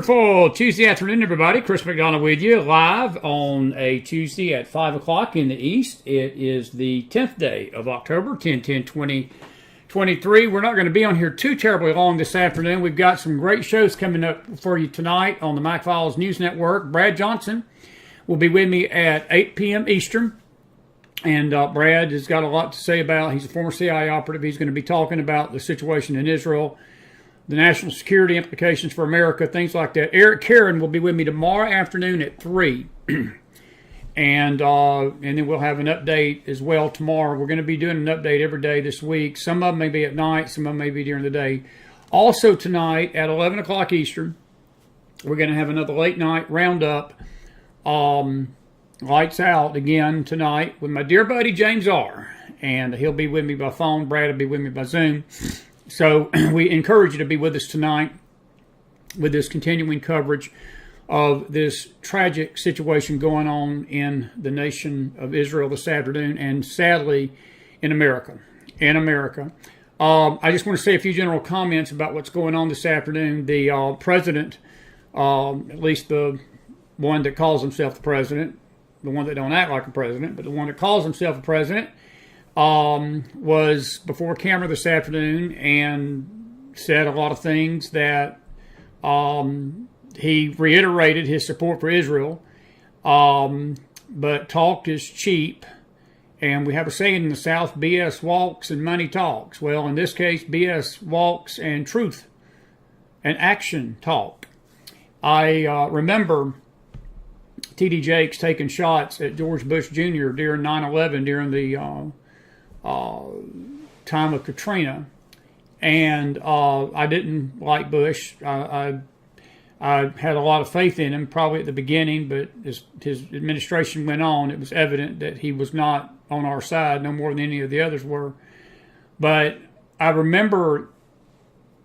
Wonderful Tuesday afternoon, everybody. Chris McDonald with you, live on a Tuesday at 5 o'clock in the East. It is the 10th day of October, 10/10/2023. We're not going to be on here too terribly long this afternoon. We've got some great shows coming up for you tonight on the Mac Files News Network. Brad Johnson will be with me at 8 p.m. Eastern. And Brad has got a lot to say about, he's a former CIA operative. He's going to be talking about the situation in Israel, the national security implications for America, things like that. Eric Karen will be with me tomorrow afternoon at 3. and then we'll have an update as well tomorrow. We're going to be doing an update every day this week. Some of them may be at night, some of them may be during the day. Also tonight at 11 o'clock Eastern, we're going to have another late night roundup. Lights out again tonight with my dear buddy James R. And he'll be with me by phone. Brad will be with me by Zoom. So we encourage you to be with us tonight with this continuing coverage of this tragic situation going on in the nation of Israel this afternoon, and sadly in America. I just want to say a few general comments about what's going on this afternoon. The president, at least the one that calls himself the president, the one that don't act like a president, but the one that calls himself a president, was before camera this afternoon and said a lot of things that he reiterated his support for Israel, but talk is cheap. And we have a saying in the South, BS walks and money talks. Well, in this case, BS walks and truth and action talk. I remember T.D. Jakes taking shots at George Bush Jr. during 9/11, during the time of Katrina, and I didn't like Bush. I had a lot of faith in him probably at the beginning, but as his administration went on, it was evident that he was not on our side, no more than any of the others were. But I remember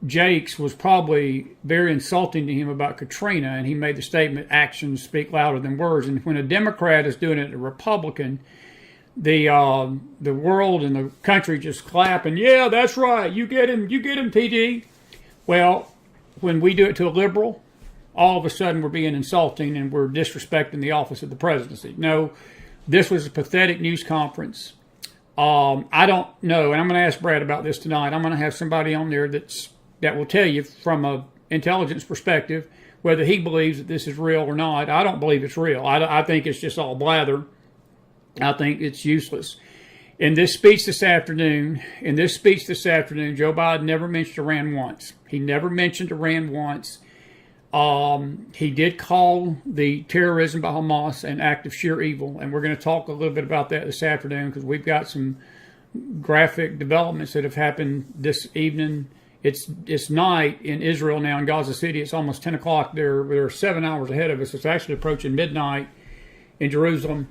Jakes was probably very insulting to him about Katrina, and he made the statement, actions speak louder than words. And when a Democrat is doing it to a Republican, the world and the country just clap and, yeah, that's right, you get him, TD. Well, when we do it to a liberal, all of a sudden we're being insulting and we're disrespecting the office of the presidency. No, this was a pathetic news conference. I don't know, and I'm going to ask Brad about this tonight. I'm going to have somebody on there that will tell you from an intelligence perspective whether he believes that this is real or not. I don't believe it's real. I think it's just all blather. I think it's useless. In this speech this afternoon, Joe Biden never mentioned Iran once. He never mentioned Iran once. He did call the terrorism by Hamas an act of sheer evil, and we're going to talk a little bit about that this afternoon because we've got some graphic developments that have happened this evening. It's night in Israel now in Gaza City. It's almost 10 o'clock. They're 7 hours ahead of us. It's actually approaching midnight in Jerusalem.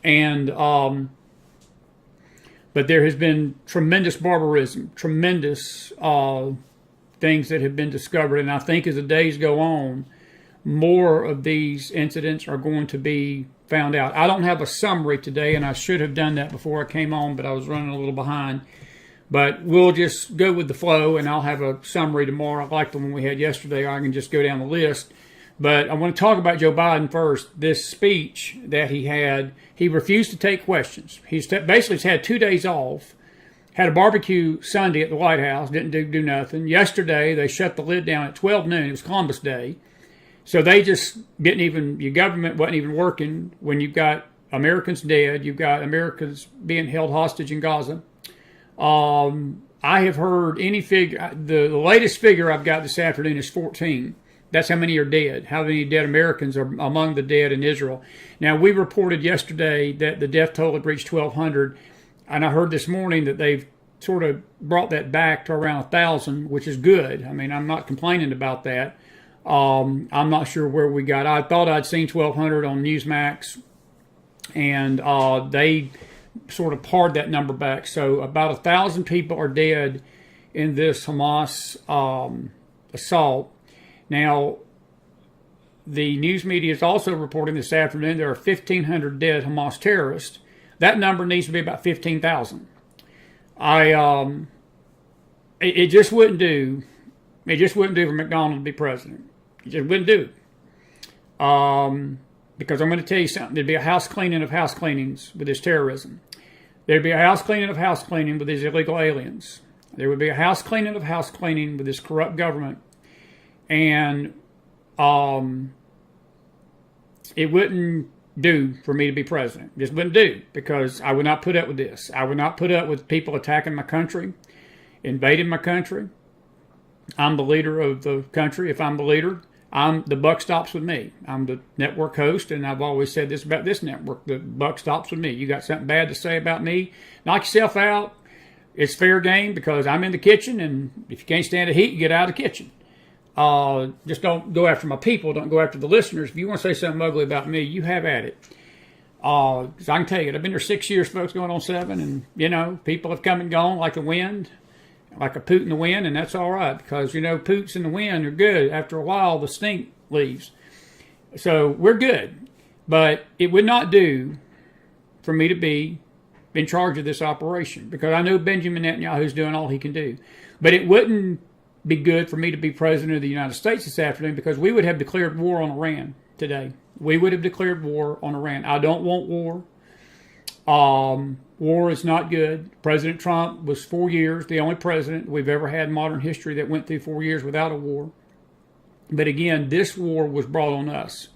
And but there has been tremendous barbarism, tremendous things that have been discovered. And I think as the days go on, more of these incidents are going to be found out. I don't have a summary today, and I should have done that before I came on, but I was running a little behind. But we'll just go with the flow, and I'll have a summary tomorrow. Like the one we had yesterday, I can just go down the list. But I want to talk about Joe Biden first. This speech that he had, he refused to take questions. He's basically had 2 days off, had a barbecue Sunday at the White House, didn't do nothing. Yesterday, they shut the lid down at 12 noon. It was Columbus Day. So they just didn't even, your government wasn't even working when you've got Americans dead, you've got Americans being held hostage in Gaza. I have heard any figure, the latest figure I've got this afternoon is 14. That's how many are dead. How many dead Americans are among the dead in Israel. Now, we reported yesterday that the death toll had reached 1,200, and I heard this morning that they've sort of brought that back to around 1,000, which is good. I mean, I'm not complaining about that. I'm not sure where we got. I thought I'd seen 1,200 on Newsmax, and they sort of pared that number back. So about 1,000 people are dead in this Hamas assault. Now, the news media is also reporting this afternoon there are 1,500 dead Hamas terrorists. That number needs to be about 15,000. It just wouldn't do. It just wouldn't do for McDonald to be president. You just wouldn't do it. Because I'm going to tell you something. There'd be a house cleaning of house cleanings with this terrorism. There'd be a house cleaning of house cleaning with these illegal aliens. There would be a house cleaning of house cleaning with this corrupt government. And it wouldn't do for me to be president. Just wouldn't do, because I would not put up with this. I would not put up with people attacking my country, invading my country. I'm the leader of the country. If I'm the leader, the buck stops with me. I'm the network host, and I've always said this about this network. The buck stops with me. You got something bad to say about me, knock yourself out. It's fair game, because I'm in the kitchen, and if you can't stand the heat, you get out of the kitchen. Just don't go after my people. Don't go after the listeners. If you want to say something ugly about me, you have at it. Because I can tell you, I've been there 6 years, folks, going on 7, and, you know, people have come and gone like the wind, like a poot in the wind, and that's all right, because, you know, poots in the wind are good. After a while, the stink leaves. So we're good. But it would not do for me to be in charge of this operation, because I know Benjamin Netanyahu's doing all he can do. But it wouldn't be good for me to be president of the United States this afternoon, because we would have declared war on Iran today. We would have declared war on Iran. I don't want war. War is not good. President Trump was 4 years, the only president we've ever had in modern history that went through 4 years without a war. But again, this war was brought on us.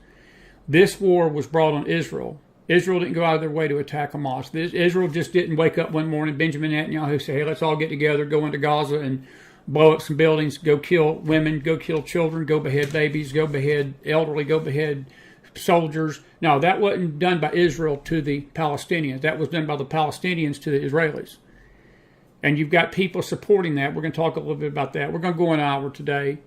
This war was brought on Israel. Israel didn't go out of their way to attack Hamas. Israel just didn't wake up one morning, Benjamin Netanyahu said, hey, let's all get together, go into Gaza and blow up some buildings, go kill women, go kill children, go behead babies, go behead elderly, go behead soldiers. No, that wasn't done by Israel to the Palestinians. That was done by the Palestinians to the Israelis. And you've got people supporting that. We're going to talk a little bit about that. We're going to go an hour today,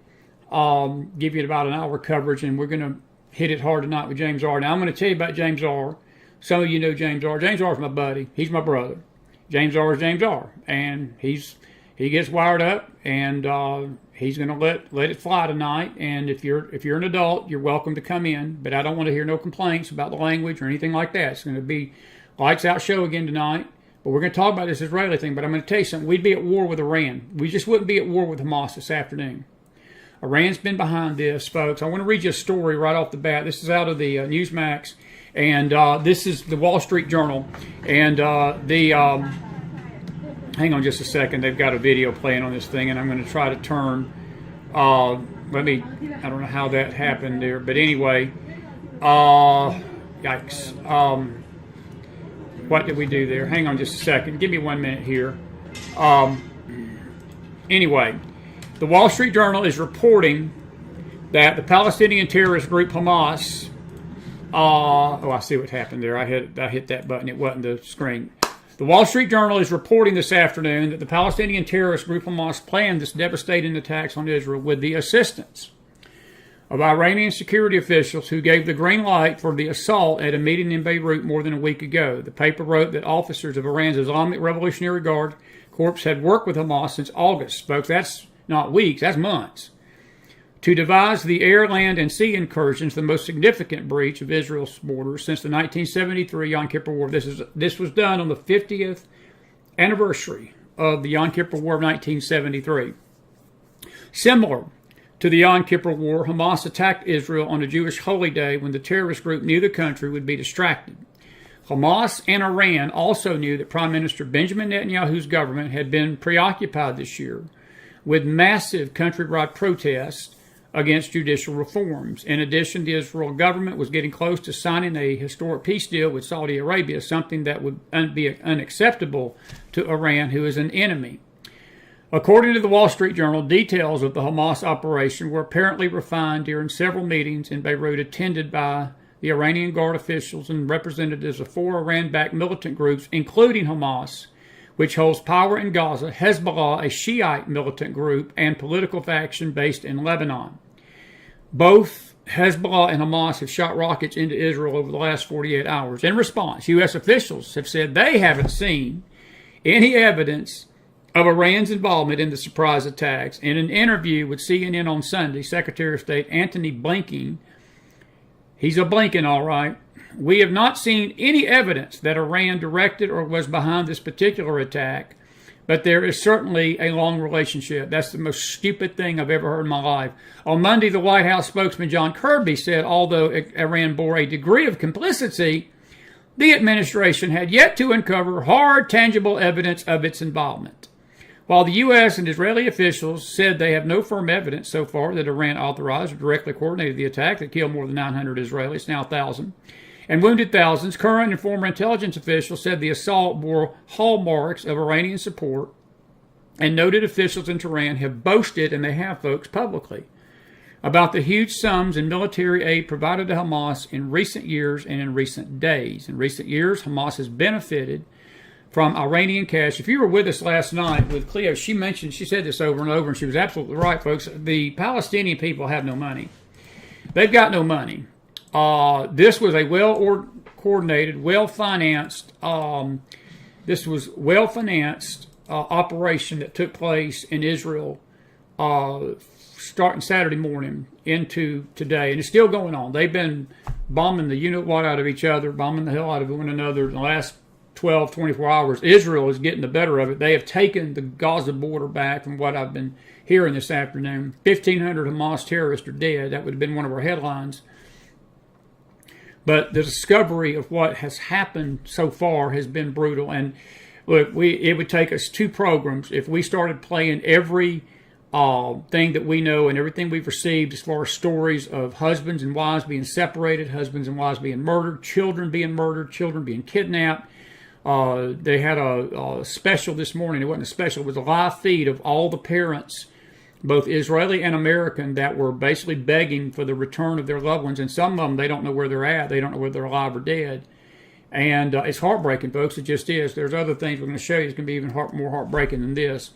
give you about an hour coverage, and we're going to hit it hard tonight with James R. Now, I'm going to tell you about James R. Some of you know James R. James R. is my buddy. He's my brother. James R. is James R. And he gets wired up, and he's going to let it fly tonight. And if you're an adult, you're welcome to come in. But I don't want to hear no complaints about the language or anything like that. It's going to be lights out show again tonight. But we're going to talk about this Israeli thing. But I'm going to tell you something. We'd be at war with Iran. We just wouldn't be at war with Hamas this afternoon. Iran's been behind this, folks. I want to read you a story right off the bat. This is out of the Newsmax. And this is the Wall Street Journal. And hang on just a second. They've got a video playing on this thing, and I'm going to try to turn. I don't know how that happened there, but anyway, yikes. What did we do there? Hang on just a second. Give me 1 minute here. Anyway, the Wall Street Journal is reporting that the Palestinian terrorist group Hamas. I see what happened there. I hit that button. It wasn't the screen. The Wall Street Journal is reporting this afternoon that the Palestinian terrorist group Hamas planned this devastating attacks on Israel with the assistance of Iranian security officials who gave the green light for the assault at a meeting in Beirut more than a week ago. The paper wrote that officers of Iran's Islamic Revolutionary Guard Corps had worked with Hamas since August. Folks, that's not weeks, that's months. To devise the air, land, and sea incursions, the most significant breach of Israel's borders since the 1973 Yom Kippur War. This was done on the 50th anniversary of the Yom Kippur War of 1973. Similar to the Yom Kippur War, Hamas attacked Israel on a Jewish holy day when the terrorist group knew the country would be distracted. Hamas and Iran also knew that Prime Minister Benjamin Netanyahu's government had been preoccupied this year with massive countrywide protests against judicial reforms. In addition, the Israel government was getting close to signing a historic peace deal with Saudi Arabia, something that would be unacceptable to Iran, who is an enemy. According to the Wall Street Journal, details of the Hamas operation were apparently refined during several meetings in Beirut attended by the Iranian Guard officials and representatives of 4 Iran-backed militant groups, including Hamas, which holds power in Gaza, Hezbollah, a Shiite militant group, and political faction based in Lebanon. Both Hezbollah and Hamas have shot rockets into Israel over the last 48 hours. In response, U.S. officials have said they haven't seen any evidence of Iran's involvement in the surprise attacks. In an interview with CNN on Sunday, Secretary of State Antony Blinken, he's a Blinken, all right, we have not seen any evidence that Iran directed or was behind this particular attack, But there is certainly a long relationship. That's the most stupid thing I've ever heard in my life. On Monday, the White House spokesman John Kirby said although Iran bore a degree of complicity, the administration had yet to uncover hard, tangible evidence of its involvement. While the U.S. and Israeli officials said they have no firm evidence so far that Iran authorized or directly coordinated the attack that killed more than 900 Israelis, now 1,000, and wounded thousands, current and former intelligence officials said the assault bore hallmarks of Iranian support, and noted officials in Tehran have boasted, and they have, folks, publicly, about the huge sums in military aid provided to Hamas in recent years and in recent days. In recent years, Hamas has benefited from Iranian cash. If you were with us last night with Cleo, she said this over and over, and she was absolutely right, folks. The Palestinian people have no money. They've got no money. This was a well-coordinated, well-financed, operation that took place in Israel starting Saturday morning into today, and it's still going on. They've been bombing the you-know-what out of each other, bombing the hell out of one another in the last 12, 24 hours. Israel is getting the better of it. They have taken the Gaza border back from what I've been hearing this afternoon. 1,500 Hamas terrorists are dead. That would have been one of our headlines. But the discovery of what has happened so far has been brutal. And look, it would take us 2 programs if we started playing every thing that we know and everything we've received as far as stories of husbands and wives being separated, husbands and wives being murdered, children being kidnapped. They had a special this morning. It wasn't a special. It was a live feed of all the parents, both Israeli and American, that were basically begging for the return of their loved ones. And some of them, they don't know where they're at. They don't know whether they're alive or dead. And it's heartbreaking, folks. It just is. There's other things we're going to show you. It's going to be even more heartbreaking than this.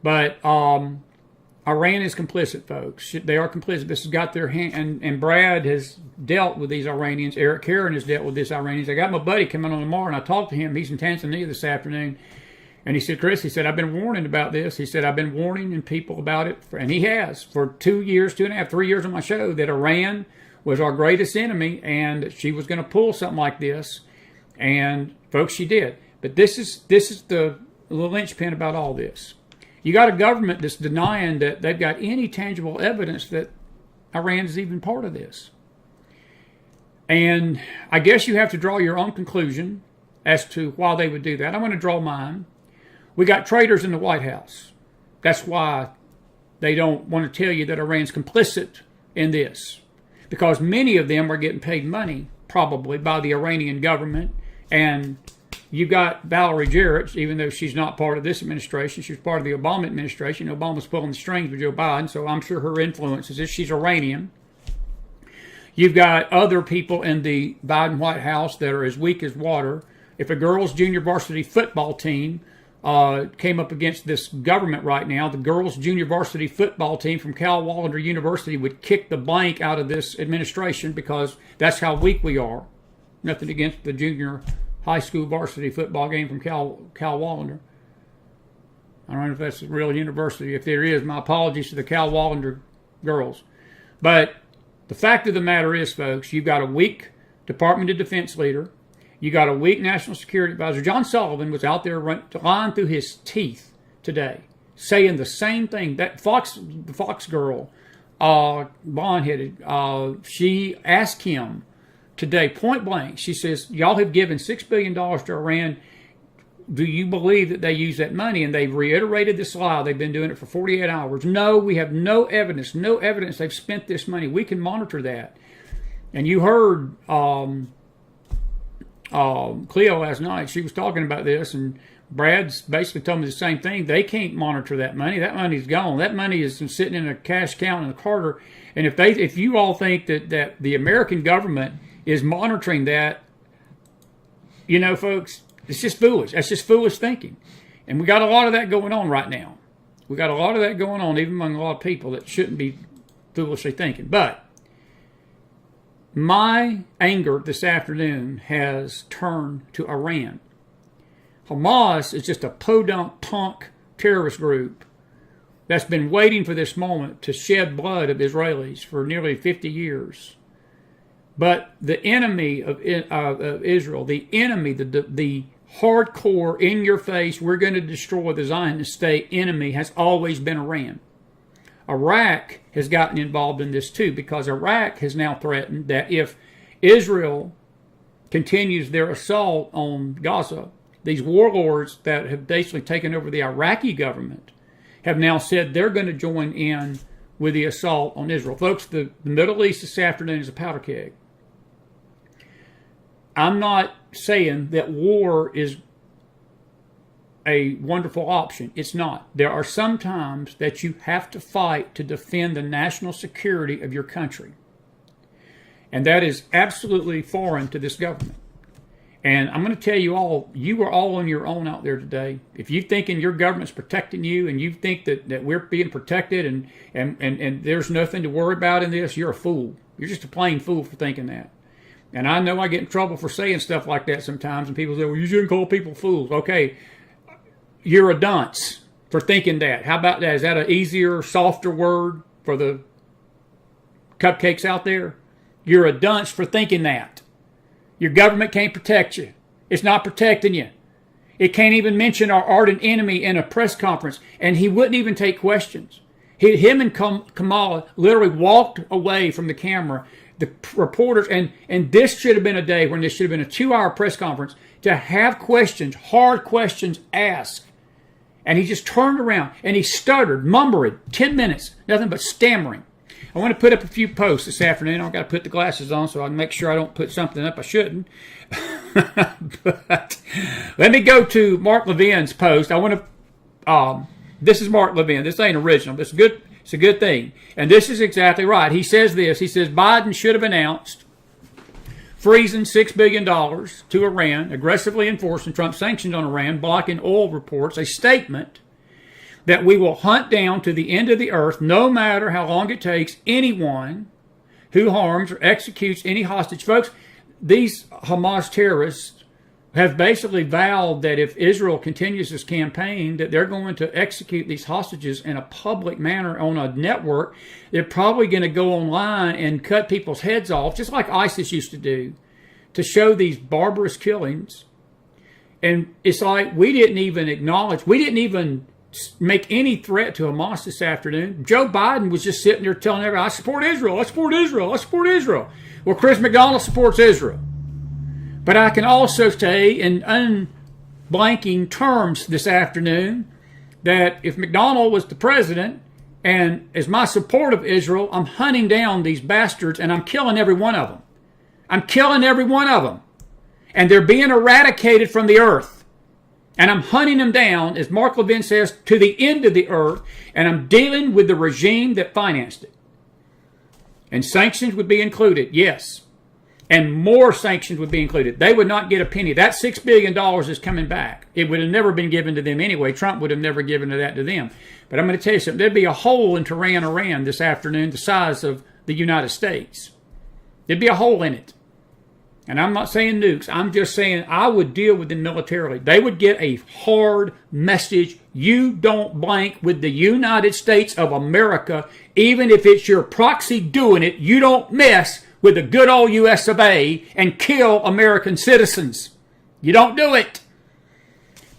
But Iran is complicit, folks. They are complicit. This has got their hand. And Brad has dealt with these Iranians. Eric Karen has dealt with these Iranians. I got my buddy coming on tomorrow, and I talked to him. He's in Tanzania this afternoon. And he said, Chris, he said, I've been warning about this. He said, I've been warning people about it. And he has for 2 years, 2.5, 3 years on my show, that Iran was our greatest enemy and she was going to pull something like this. And folks, she did. But this is the linchpin about all this. You got a government that's denying that they've got any tangible evidence that Iran is even part of this. And I guess you have to draw your own conclusion as to why they would do that. I'm going to draw mine. We got traitors in the White House. That's why they don't want to tell you that Iran's complicit in this. Because many of them are getting paid money, probably, by the Iranian government. And you got Valerie Jarrett, even though she's not part of this administration, she was part of the Obama administration. Obama's pulling the strings with Joe Biden, so I'm sure her influence is this. She's Iranian. You've got other people in the Biden White House that are as weak as water. If a girls' junior varsity football team came up against this government right now, the girls' junior varsity football team from Cal Wallander University would kick the blank out of this administration because that's how weak we are. Nothing against the junior high school varsity football game from Cal Wallander. I don't know if that's a real university. If there is, my apologies to the Cal Wallander girls. But the fact of the matter is, folks, you've got a weak Department of Defense leader. You got a weak National Security Advisor. John Sullivan was out there lying through his teeth today, saying the same thing. That the Fox girl, blonde-headed, she asked him today, point blank, she says, y'all have given $6 billion to Iran. Do you believe that they use that money? And they've reiterated this lie. They've been doing it for 48 hours. No, we have no evidence they've spent this money. We can monitor that. And you heard Cleo last night, she was talking about this, and Brad's basically told me the same thing. They can't monitor that money. That money's gone. That money is sitting in a cash account in the Carter. And if you all think that the American government is monitoring that, you know, folks, it's just foolish. That's just foolish thinking. And we got a lot of that going on right now. We got a lot of that going on, even among a lot of people that shouldn't be foolishly thinking. But my anger this afternoon has turned to Iran. Hamas is just a podunk punk terrorist group that's been waiting for this moment to shed blood of Israelis for nearly 50 years. But the enemy of Israel, the enemy, the hardcore, in your face, we're going to destroy the Zionist state enemy has always been Iran. Iraq has gotten involved in this too, because Iraq has now threatened that if Israel continues their assault on Gaza, these warlords that have basically taken over the Iraqi government have now said they're going to join in with the assault on Israel. Folks, the Middle East this afternoon is a powder keg. I'm not saying that war is a wonderful option. It's not. There are some times that you have to fight to defend the national security of your country. And that is absolutely foreign to this government. And I'm going to tell you all, you are all on your own out there today. If you're thinking your government's protecting you and you think that we're being protected and there's nothing to worry about in this, you're a fool. You're just a plain fool for thinking that. And I know I get in trouble for saying stuff like that sometimes, and people say, well, you shouldn't call people fools. Okay, you're a dunce for thinking that. How about that? Is that an easier, softer word for the cupcakes out there? You're a dunce for thinking that. Your government can't protect you. It's not protecting you. It can't even mention our ardent enemy in a press conference, and he wouldn't even take questions. Him and Kamala literally walked away from the camera, the reporters, and this should have been a day when this should have been a 2-hour press conference to have questions, hard questions asked. And he just turned around and he stuttered, mumbled, 10 minutes, nothing but stammering. I want to put up a few posts this afternoon. I've got to put the glasses on so I can make sure I don't put something up I shouldn't. But let me go to Mark Levin's post. I want to, this is Mark Levin. This ain't original. This is good. It's a good thing. And this is exactly right. He says this. He says, Biden should have announced freezing $6 billion to Iran, aggressively enforcing Trump's sanctions on Iran, blocking oil reports, a statement that we will hunt down to the end of the earth, no matter how long it takes, anyone who harms or executes any hostage. Folks, these Hamas terrorists have basically vowed that if Israel continues this campaign, that they're going to execute these hostages in a public manner on a network. They're probably going to go online and cut people's heads off, just like ISIS used to do, to show these barbarous killings. And it's like we didn't even acknowledge, we didn't even make any threat to Hamas this afternoon. Joe Biden was just sitting there telling everybody, I support Israel, I support Israel, I support Israel. Well, Chris McDonald supports Israel. But I can also say in unblanking terms this afternoon that if McDonald was the president and as my support of Israel, I'm hunting down these bastards and I'm killing every one of them. I'm killing every one of them. And they're being eradicated from the earth. And I'm hunting them down, as Mark Levin says, to the end of the earth. And I'm dealing with the regime that financed it. And sanctions would be included, yes. And more sanctions would be included. They would not get a penny. That $6 billion is coming back. It would have never been given to them anyway. Trump would have never given that to them. But I'm going to tell you something. There'd be a hole in Tehran, Iran this afternoon the size of the United States. There'd be a hole in it. And I'm not saying nukes. I'm just saying I would deal with them militarily. They would get a hard message. You don't blank with the United States of America. Even if it's your proxy doing it, you don't mess with the good old U.S. of A. and kill American citizens. You don't do it.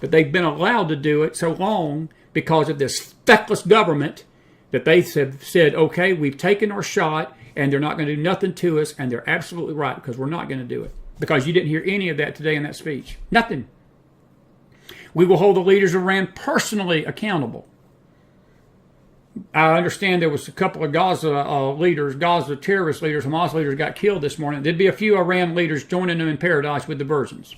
But they've been allowed to do it so long because of this feckless government that they have said, okay, we've taken our shot and they're not going to do nothing to us, and they're absolutely right because we're not going to do it. Because you didn't hear any of that today in that speech. Nothing. We will hold the leaders of Iran personally accountable. I understand there was a couple of Gaza leaders, Gaza terrorist leaders, Hamas leaders got killed this morning. There'd be a few Iran leaders joining them in paradise with the virgins.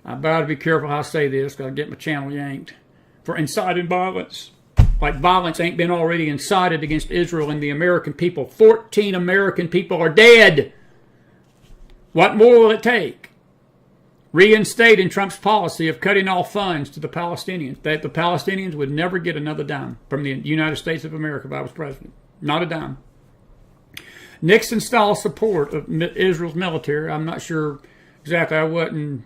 But I ought to be careful how I say this because I get my channel yanked. For inciting violence. Like violence ain't been already incited against Israel and the American people. 14 American people are dead. What more will it take? Reinstating Trump's policy of cutting off funds to the Palestinians. That the Palestinians would never get another dime from the United States of America if I was president. Not a dime. Nixon-style support of Israel's military. I'm not sure exactly. I wasn't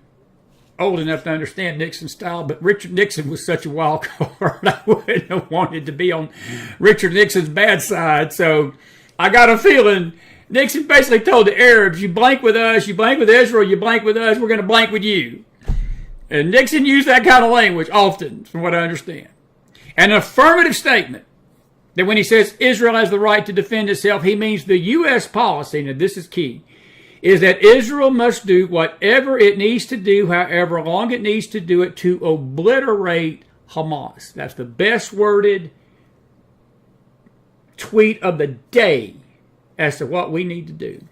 old enough to understand Nixon's style, but Richard Nixon was such a wild card. I wouldn't have wanted to be on Richard Nixon's bad side. So I got a feeling Nixon basically told the Arabs, you blank with us, you blank with Israel, you blank with us, we're going to blank with you. And Nixon used that kind of language often, from what I understand. An affirmative statement that when he says Israel has the right to defend itself, he means the U.S. policy, and this is key, is that Israel must do whatever it needs to do, however long it needs to do it, to obliterate Hamas. That's the best worded tweet of the day as to what we need to do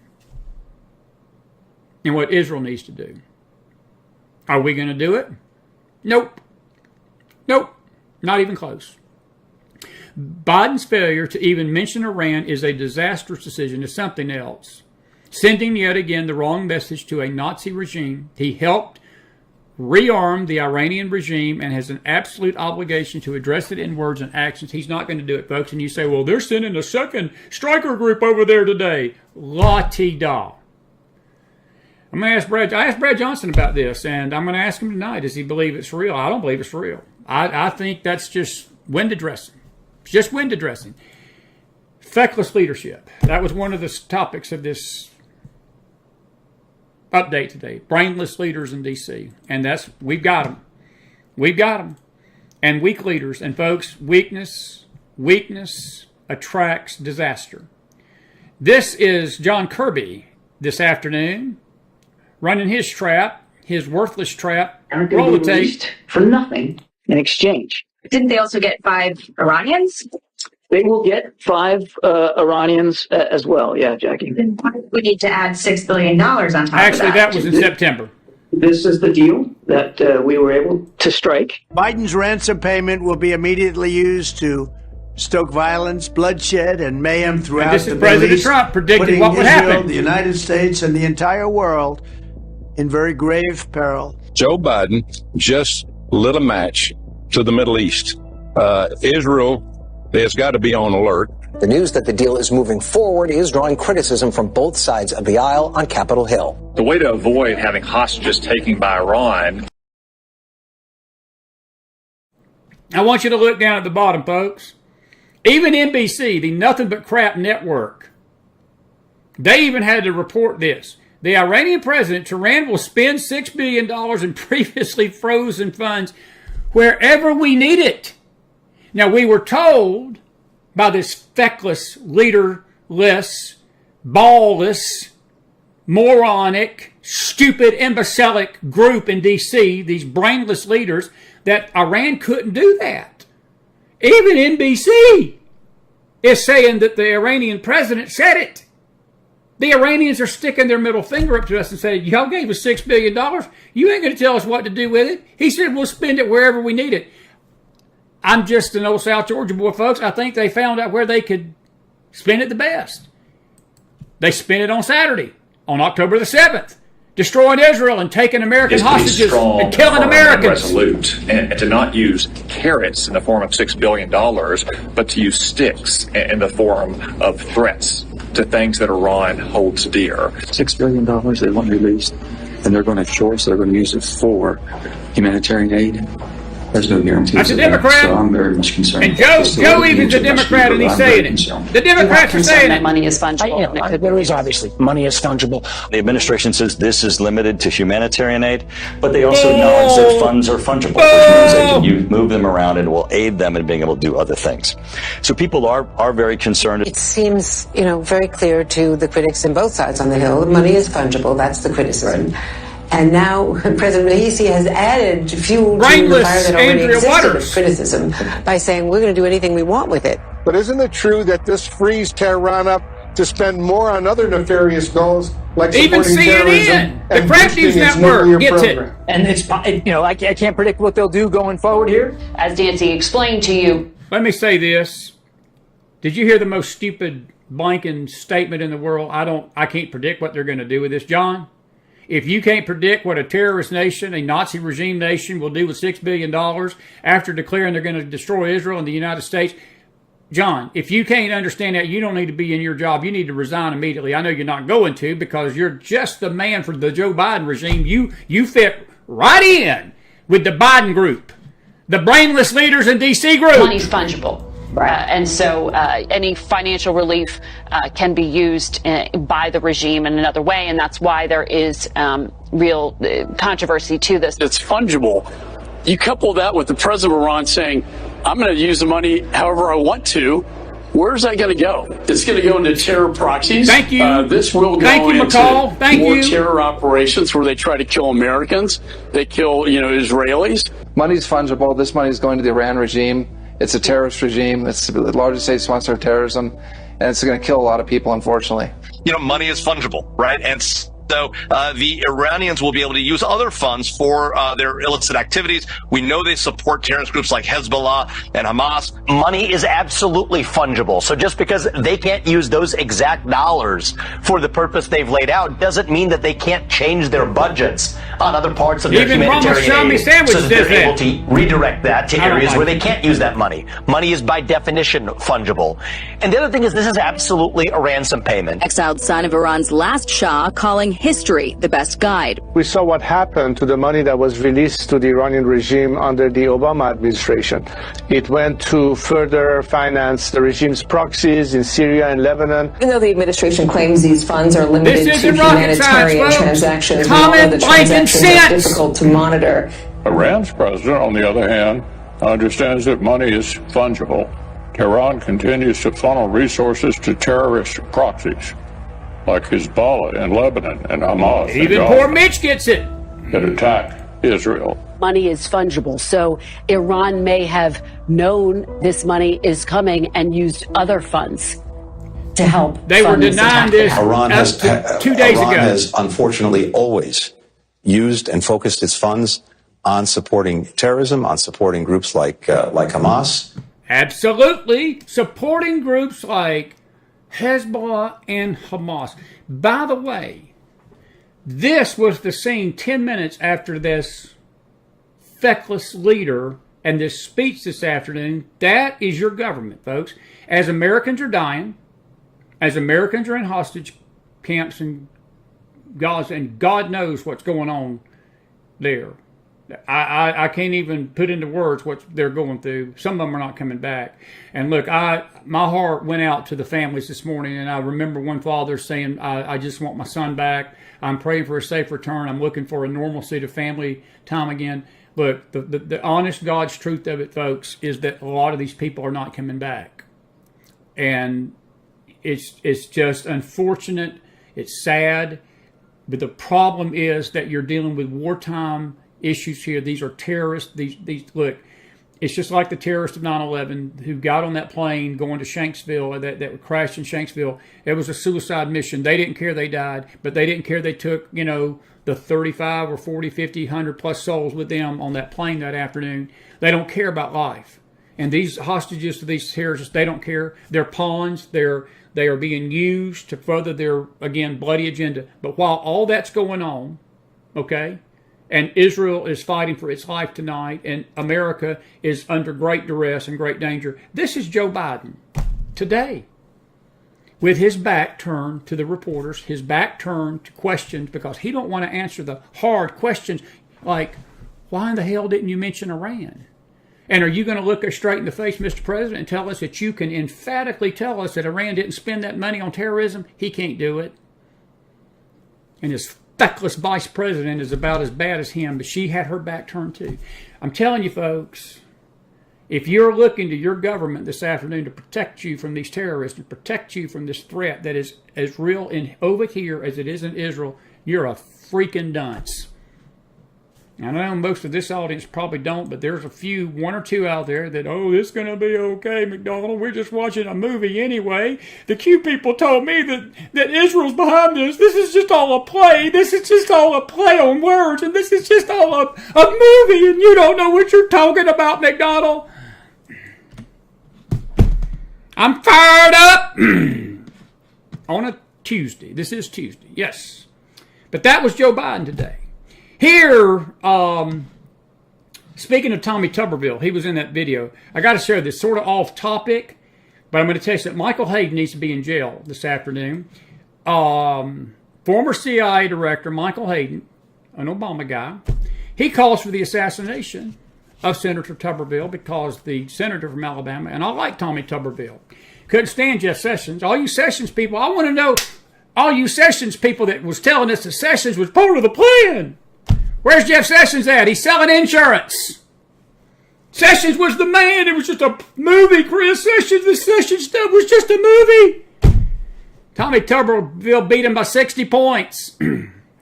and what Israel needs to do. Are we going to do it? Nope. Nope. Not even close. Biden's failure to even mention Iran is a disastrous decision. It's something else. Sending yet again the wrong message to a Nazi regime. He helped rearm the Iranian regime and has an absolute obligation to address it in words and actions. He's not going to do it, folks. And you say, well, they're sending a second striker group over there today. La-ti-da. I'm going to ask Brad. I asked Brad Johnson about this, and I'm going to ask him tonight. Does he believe it's real? I don't believe it's real. I think that's just window dressing. It's just window dressing. Feckless leadership. That was one of the topics of this update today. Brainless leaders in D.C. And we've got them. We've got them. And weak leaders. And folks, weakness attracts disaster. This is John Kirby this afternoon, running his trap, his worthless trap. Aren't going to be released for nothing in exchange. Didn't they also get 5 Iranians? They will get 5 Iranians as well. Yeah, Jackie. We need to add $6 billion on top of that. Actually, that was in September. This is the deal that we were able to strike. Biden's ransom payment will be immediately used to stoke violence, bloodshed, and mayhem throughout this is the Middle President East, Trump predicting putting what would Israel, happen. the United States, and the entire world in very grave peril. Joe Biden just lit a match to the Middle East. Israel has got to be on alert. The news that the deal is moving forward is drawing criticism from both sides of the aisle on Capitol Hill. The way to avoid having hostages taken by Iran. I want you to look down at the bottom, folks. Even NBC, the nothing but crap network, they even had to report this. The Iranian president, Tehran, will spend $6 billion in previously frozen funds wherever we need it. Now, we were told by this feckless, leaderless, ballless, moronic, stupid, imbecilic group in D.C., these brainless leaders, that Iran couldn't do that. Even NBC is saying that the Iranian president said it. The Iranians are sticking their middle finger up to us and saying, y'all gave us $6 billion. You ain't going to tell us what to do with it. He said we'll spend it wherever we need it. I'm just an old South Georgia boy, folks. I think they found out where they could spend it the best. They spent it on Saturday, on October the 7th, destroying Israel and taking American hostages and killing Americans. Resolute, and to not use carrots in the form of $6 billion, but to use sticks in the form of threats to things that Iran holds dear. $6 billion they want released, and they're going to shore, so they're going to use it for humanitarian aid. There's no guarantee. That's a Democrat. So I'm very much concerned. And Joe even's a Democrat, and he's saying it. The Democrats are saying that it. money is fungible. There is obviously money is fungible. The administration says this is limited to humanitarian aid, but they also acknowledge that funds are fungible, which means that you move them around and it will aid them in being able to do other things. So people are very concerned. It seems, very clear to the critics on both sides on the Hill. Money is fungible. That's the criticism. Right. And now President Raisi has added fuel to the fire that already existed of criticism by saying we're going to do anything we want with it. But isn't it true that this frees Tehran up to spend more on other nefarious goals like even supporting terrorism CNN, the Crack News Network gets program? And it's, I can't predict what they'll do going forward here. As Nancy explained to you. Let me say this. Did you hear the most stupid blanking statement in the world? I can't predict what they're going to do with this, John. If you can't predict what a terrorist nation, a Nazi regime nation, will do with $6 billion after declaring they're going to destroy Israel and the United States, John, if you can't understand that, you don't need to be in your job. You need to resign immediately. I know you're not going to because you're just the man for the Joe Biden regime. You fit right in with the Biden group, the brainless leaders in D.C. group. Money's fungible. And so any financial relief can be used by the regime in another way, and that's why there is real controversy to this. It's fungible. You couple that with the president of Iran saying, I'm going to use the money however I want to. Where's that going to go? It's going to go into terror proxies. Thank you. This will go into more terror operations where they try to kill Americans. They kill, Israelis. Money's fungible. This money is going to the Iran regime. It's a terrorist regime. It's the largest state sponsor of terrorism, and it's going to kill a lot of people, unfortunately. Money is fungible, right? And so the Iranians will be able to use other funds for their illicit activities. We know they support terrorist groups like Hezbollah and Hamas. Money is absolutely fungible. So just because they can't use those exact dollars for the purpose they've laid out doesn't mean that they can't change their budgets on other parts of their humanitarian aid so that they're able to redirect that to areas where they can't use that money. Money is by definition fungible. And the other thing is this is absolutely a ransom payment. Exiled son of Iran's last Shah calling history the best guide. We saw what happened to the money that was released to the Iranian regime under the Obama administration. It went to further finance the regime's proxies in Syria and Lebanon. Even though the administration claims these funds are limited to humanitarian transactions, we all know the transactions are difficult to monitor. Iran's president, on the other hand, understands that money is fungible. Tehran continues to funnel resources to terrorist proxies like Hezbollah in Lebanon and Hamas. Even poor Mitch gets it. That attack Israel. Money is fungible, so Iran may have known this money is coming and used other funds to help. They were denying this Iran has 2 days ago. Iran has unfortunately always used and focused its funds on supporting terrorism, on supporting groups like Hamas. Absolutely, supporting groups like Hezbollah and Hamas. By the way, this was the scene 10 minutes after this feckless leader and this speech this afternoon. That is your government, folks. As Americans are dying, as Americans are in hostage camps in Gaza, and God knows what's going on there. I can't even put into words what they're going through. Some of them are not coming back. And look, my heart went out to the families this morning, and I remember one father saying, I just want my son back. I'm praying for a safe return. I'm looking for a normalcy to family time again. Look, the honest God's truth of it, folks, is that a lot of these people are not coming back. And it's just unfortunate. It's sad. But the problem is that you're dealing with wartime issues here. These are terrorists. These look, it's just like the terrorists of 9/11 who got on that plane going to Shanksville, that crashed in Shanksville. It was a suicide mission. They didn't care they died, but they didn't care they took, the 35 or 40, 50, 100 plus souls with them on that plane that afternoon. They don't care about life. And these hostages to these terrorists, they don't care. They're pawns. They are being used to further their, again, bloody agenda. But while all that's going on, okay, and Israel is fighting for its life tonight, and America is under great duress and great danger, this is Joe Biden today, with his back turned to the reporters, his back turned to questions, because he don't want to answer the hard questions like, why in the hell didn't you mention Iran? And are you going to look us straight in the face, Mr. President, and tell us that you can emphatically tell us that Iran didn't spend that money on terrorism? He can't do it. And his feckless vice president is about as bad as him, but she had her back turned too. I'm telling you, folks, if you're looking to your government this afternoon to protect you from these terrorists and protect you from this threat that is as real over here as it is in Israel, you're a freaking dunce. I know most of this audience probably don't, but there's one or two out there that, oh, it's going to be okay, McDonald. We're just watching a movie anyway. The Q people told me that Israel's behind this. This is just all a play. This is just all a play on words, and this is just all a movie, and you don't know what you're talking about, McDonald. I'm fired up on a Tuesday. This is Tuesday, yes. But that was Joe Biden today. Here, speaking of Tommy Tuberville, he was in that video. I got to share this sort of off topic, but I'm going to tell you that Michael Hayden needs to be in jail this afternoon. Former CIA director Michael Hayden, an Obama guy, he calls for the assassination of Senator Tuberville because the senator from Alabama, and I like Tommy Tuberville, couldn't stand Jeff Sessions. All you Sessions people, I want to know, all you Sessions people that was telling us that Sessions was part of the plan. Where's Jeff Sessions at? He's selling insurance. Sessions was the man. It was just a movie, Chris. The Sessions stuff was just a movie. Tommy Tuberville beat him by 60 points.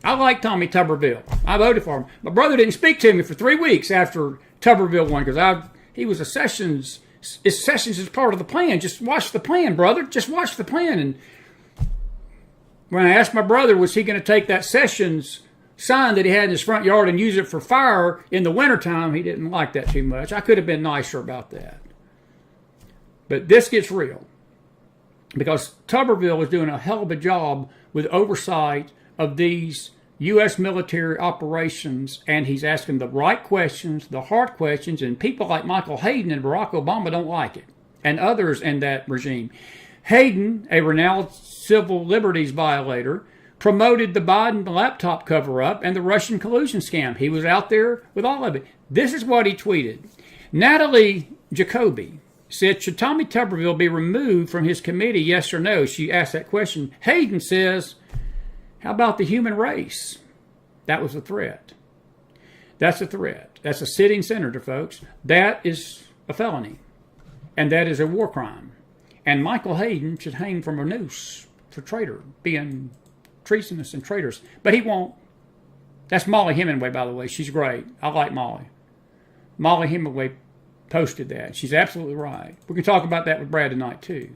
I like Tommy Tuberville. I voted for him. My brother didn't speak to me for 3 weeks after Tuberville won because he was a Sessions. Sessions is part of the plan. Just watch the plan, brother. Just watch the plan. And when I asked my brother, was he going to take that Sessions sign that he had in his front yard and use it for fire in the wintertime, he didn't like that too much. I could have been nicer about that. But this gets real. Because Tuberville is doing a hell of a job with oversight of these U.S. military operations, and he's asking the right questions, the hard questions, and people like Michael Hayden and Barack Obama don't like it, and others in that regime. Hayden, a renowned civil liberties violator, promoted the Biden laptop cover-up and the Russian collusion scam. He was out there with all of it. This is what he tweeted. Natalie Jacoby said, should Tommy Tuberville be removed from his committee, yes or no? She asked that question. Hayden says, how about the human race? That was a threat. That's a threat. That's a sitting senator, folks. That is a felony. And that is a war crime. And Michael Hayden should hang from a noose for traitor, being treasonous and traitors. But he won't. That's Molly Hemingway, by the way. She's great. I like Molly. Molly Hemingway posted that. She's absolutely right. We can talk about that with Brad tonight, too.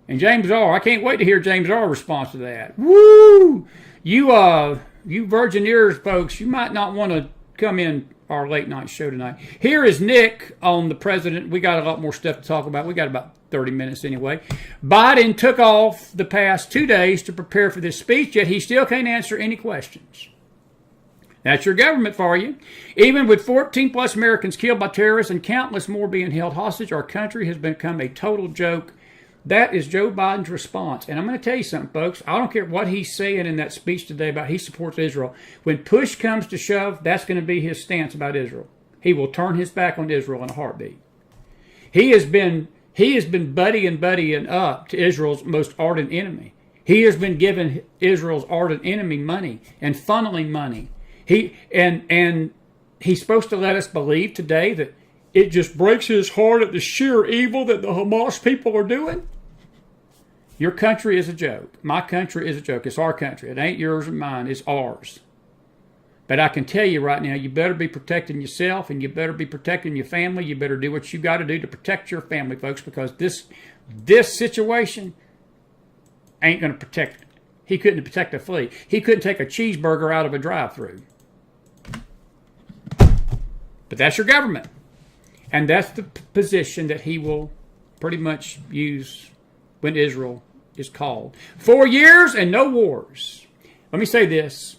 And James R., I can't wait to hear James R.'s response to that. Woo! You Virgineers folks, you might not want to come in our late night show tonight. Here is Nick on the president. We got a lot more stuff to talk about. We got about 30 minutes anyway. Biden took off the past 2 days to prepare for this speech, yet he still can't answer any questions. That's your government for you. Even with 14 plus Americans killed by terrorists and countless more being held hostage, our country has become a total joke. That is Joe Biden's response. And I'm going to tell you something, folks. I don't care what he's saying in that speech today about he supports Israel. When push comes to shove, that's going to be his stance about Israel. He will turn his back on Israel in a heartbeat. He has been buddying up to Israel's most ardent enemy. He has been giving Israel's ardent enemy money and funneling money. He's supposed to let us believe today that it just breaks his heart at the sheer evil that the Hamas people are doing. Your country is a joke. My country is a joke. It's our country. It ain't yours and mine. It's ours. But I can tell you right now, you better be protecting yourself and you better be protecting your family. You better do what you got to do to protect your family, folks, because this situation ain't going to protect it. He couldn't protect a flea. He couldn't take a cheeseburger out of a drive-thru. But that's your government. And that's the position that he will pretty much use when Israel is called. 4 years and no wars. Let me say this.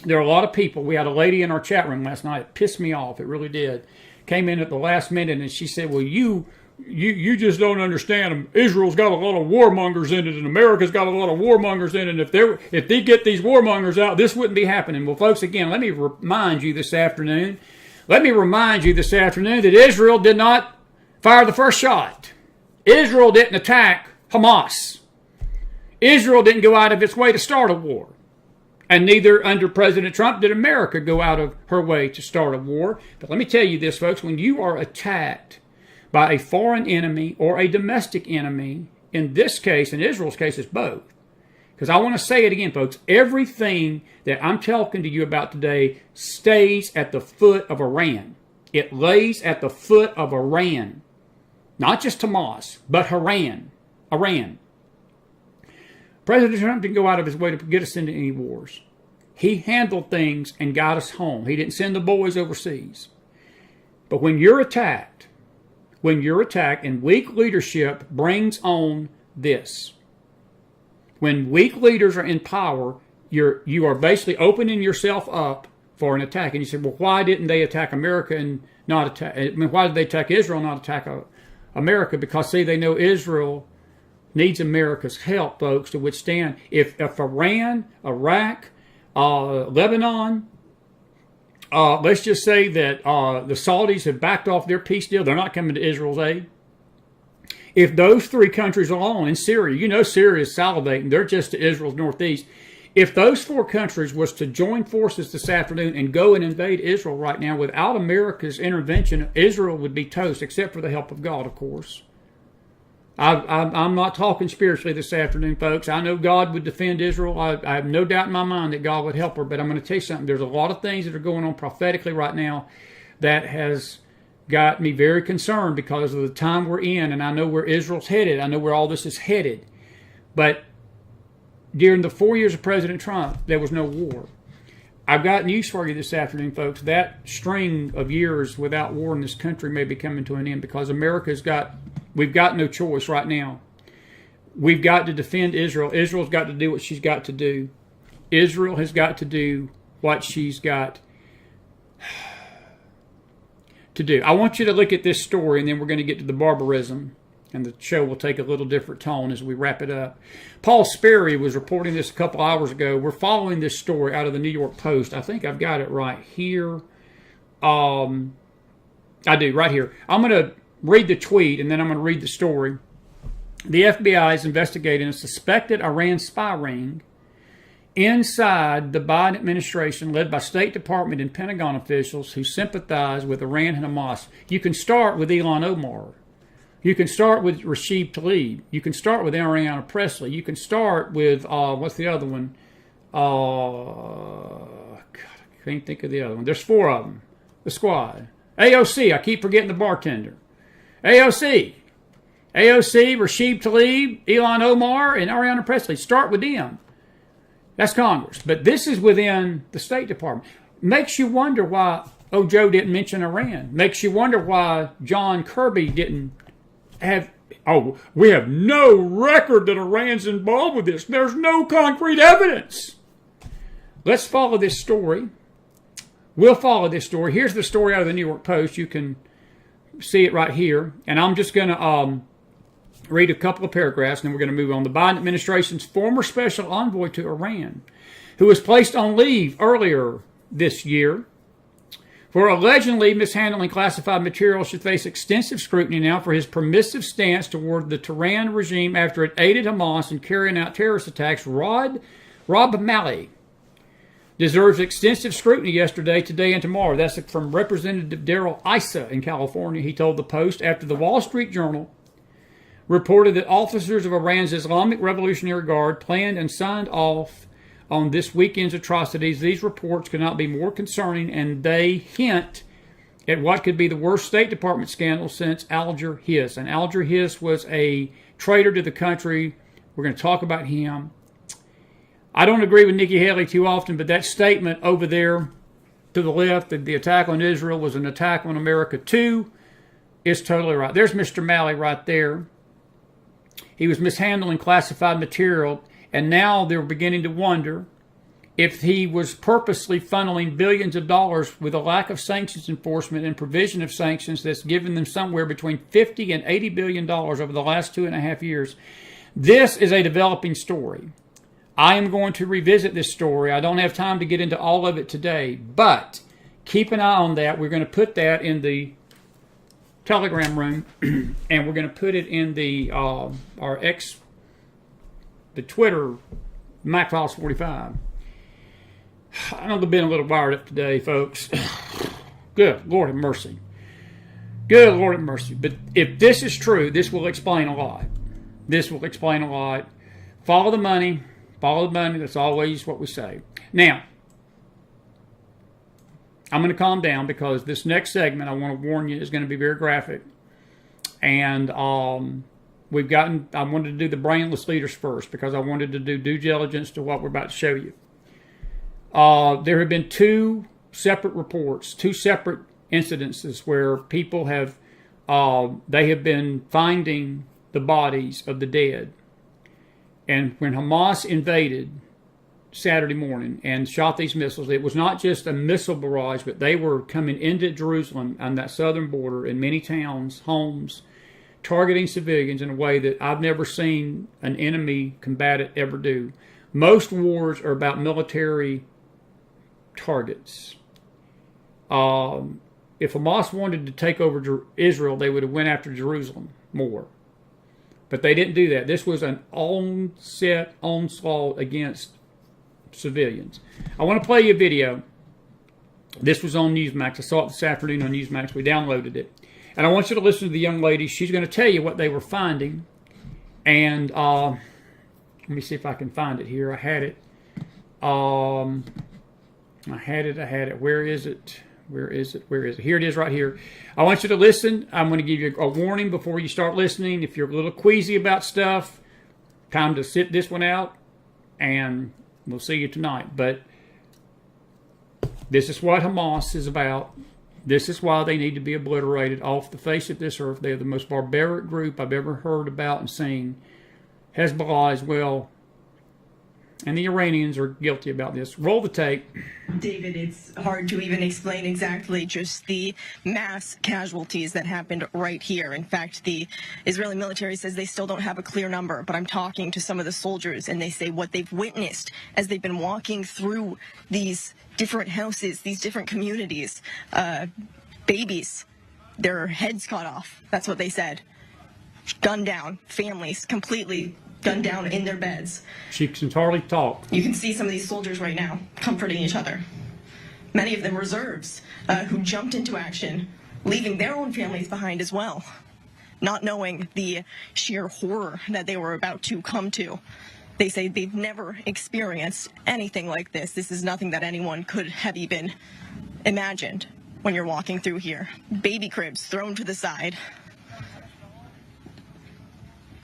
There are a lot of people. We had a lady in our chat room last night. It pissed me off. It really did. Came in at the last minute and she said, well, you just don't understand. Israel's got a lot of warmongers in it and America's got a lot of warmongers in it. And if they get these warmongers out, this wouldn't be happening. Well, folks, again, let me remind you this afternoon that Israel did not fire the first shot. Israel didn't attack Hamas. Israel didn't go out of its way to start a war. And neither under President Trump did America go out of her way to start a war. But let me tell you this, folks, when you are attacked by a foreign enemy or a domestic enemy, in this case, in Israel's case, it's both. Because I want to say it again, folks, everything that I'm talking to you about today stays at the foot of Iran. It lays at the foot of Iran. Not just Hamas, but Iran. President Trump didn't go out of his way to get us into any wars. He handled things and got us home. He didn't send the boys overseas. But when you're attacked, and weak leadership brings on this. When weak leaders are in power, you are basically opening yourself up for an attack. And you say, well, why didn't they attack America and not attack? I mean, why did they attack Israel and not attack America? Because, see, they know Israel needs America's help, folks, to withstand. If Iran, Iraq, Lebanon, let's just say that the Saudis have backed off their peace deal. They're not coming to Israel's aid. If those three countries alone, in Syria, you know Syria is salivating. They're just to Israel's northeast. If those four countries was to join forces this afternoon and go and invade Israel right now without America's intervention, Israel would be toast, except for the help of God, of course. I'm not talking spiritually this afternoon, folks. I know God would defend Israel. I have no doubt in my mind that God would help her, but I'm going to tell you something. There's a lot of things that are going on prophetically right now that has got me very concerned because of the time we're in, and I know where Israel's headed. I know where all this is headed. But during the 4 years of President Trump, there was no war. I've got news for you this afternoon, folks. That string of years without war in this country may be coming to an end because we've got no choice right now. We've got to defend Israel. Israel's got to do what she's got to do. Israel has got to do what she's got to do. I want you to look at this story, and then we're going to get to the barbarism, and the show will take a little different tone as we wrap it up. Paul Sperry was reporting this a couple hours ago. We're following this story out of the New York Post. I think I've got it right here. I do, right here. I'm going to read the tweet, and then I'm going to read the story. The FBI is investigating a suspected Iran spy ring inside the Biden administration, led by State Department and Pentagon officials who sympathize with Iran and Hamas. You can start with Ilhan Omar. You can start with Rashid Tlaib. You can start with Ariana Presley. You can start with, what's the other one? God, I can't think of the other one. There's four of them. The squad. AOC, I keep forgetting the bartender. AOC, Rashid Tlaib, Ilhan Omar, and Ariana Presley. Start with them. That's Congress. But this is within the State Department. Makes you wonder why Joe didn't mention Iran. Makes you wonder why John Kirby didn't have... we have no record that Iran's involved with this. There's no concrete evidence. Let's follow this story. We'll follow this story. Here's the story out of the New York Post. You can see it right here. And I'm just going to read a couple of paragraphs, and then we're going to move on. The Biden administration's former special envoy to Iran, who was placed on leave earlier this year for allegedly mishandling classified material, should face extensive scrutiny now for his permissive stance toward the Tehran regime after it aided Hamas in carrying out terrorist attacks. Rob Malley deserves extensive scrutiny yesterday, today, and tomorrow. That's from Representative Darrell Issa in California. He told the Post after the Wall Street Journal reported that officers of Iran's Islamic Revolutionary Guard planned and signed off on this weekend's atrocities. These reports could not be more concerning, and they hint at what could be the worst State Department scandal since Alger Hiss. And Alger Hiss was a traitor to the country. We're going to talk about him. I don't agree with Nikki Haley too often, but that statement over there to the left, that the attack on Israel was an attack on America too, is totally right. There's Mr. Malley right there. He was mishandling classified material, and now they're beginning to wonder if he was purposely funneling billions of dollars with a lack of sanctions enforcement and provision of sanctions that's given them somewhere between $50 and $80 billion over the last 2.5 years. This is a developing story. I am going to revisit this story. I don't have time to get into all of it today, but keep an eye on that. We're going to put that in the Telegram room, and we're going to put it in the Twitter, MacFiles45. I know they've been a little wired up today, folks. Good Lord have mercy. Good Lord have mercy. But if this is true, this will explain a lot. This will explain a lot. Follow the money. Follow the money. That's always what we say. Now, I'm going to calm down because this next segment, I want to warn you, is going to be very graphic. And I wanted to do the brainless leaders first because I wanted to do due diligence to what we're about to show you. There have been two separate reports, two separate incidences where people have been finding the bodies of the dead. And when Hamas invaded Saturday morning and shot these missiles, it was not just a missile barrage, but they were coming into Jerusalem on that southern border in many towns, homes, targeting civilians in a way that I've never seen an enemy combatant ever do. Most wars are about military targets. If Hamas wanted to take over Israel, they would have went after Jerusalem more. But they didn't do that. This was an onslaught against civilians. I want to play you a video. This was on Newsmax. I saw it this afternoon on Newsmax. We downloaded it. And I want you to listen to the young lady. She's going to tell you what they were finding. And let me see if I can find it here. I had it. I had it. Where is it? Here it is right here. I want you to listen. I'm going to give you a warning before you start listening. If you're a little queasy about stuff, time to sit this one out. And we'll see you tonight. But this is what Hamas is about. This is why they need to be obliterated off the face of this earth. They are the most barbaric group I've ever heard about and seen. Hezbollah as well. And the Iranians are guilty about this. Roll the tape. David, it's hard to even explain exactly just the mass casualties that happened right here. In fact, the Israeli military says they still don't have a clear number, but I'm talking to some of the soldiers and they say what they've witnessed as they've been walking through these different houses, these different communities, babies, their heads cut off. That's what they said. Gunned down, families completely gunned down in their beds. She can hardly talk. You can see some of these soldiers right now comforting each other. Many of them reserves who jumped into action, leaving their own families behind as well, not knowing the sheer horror that they were about to come to. They say they've never experienced anything like this. This is nothing that anyone could have even imagined when you're walking through here. Baby cribs thrown to the side.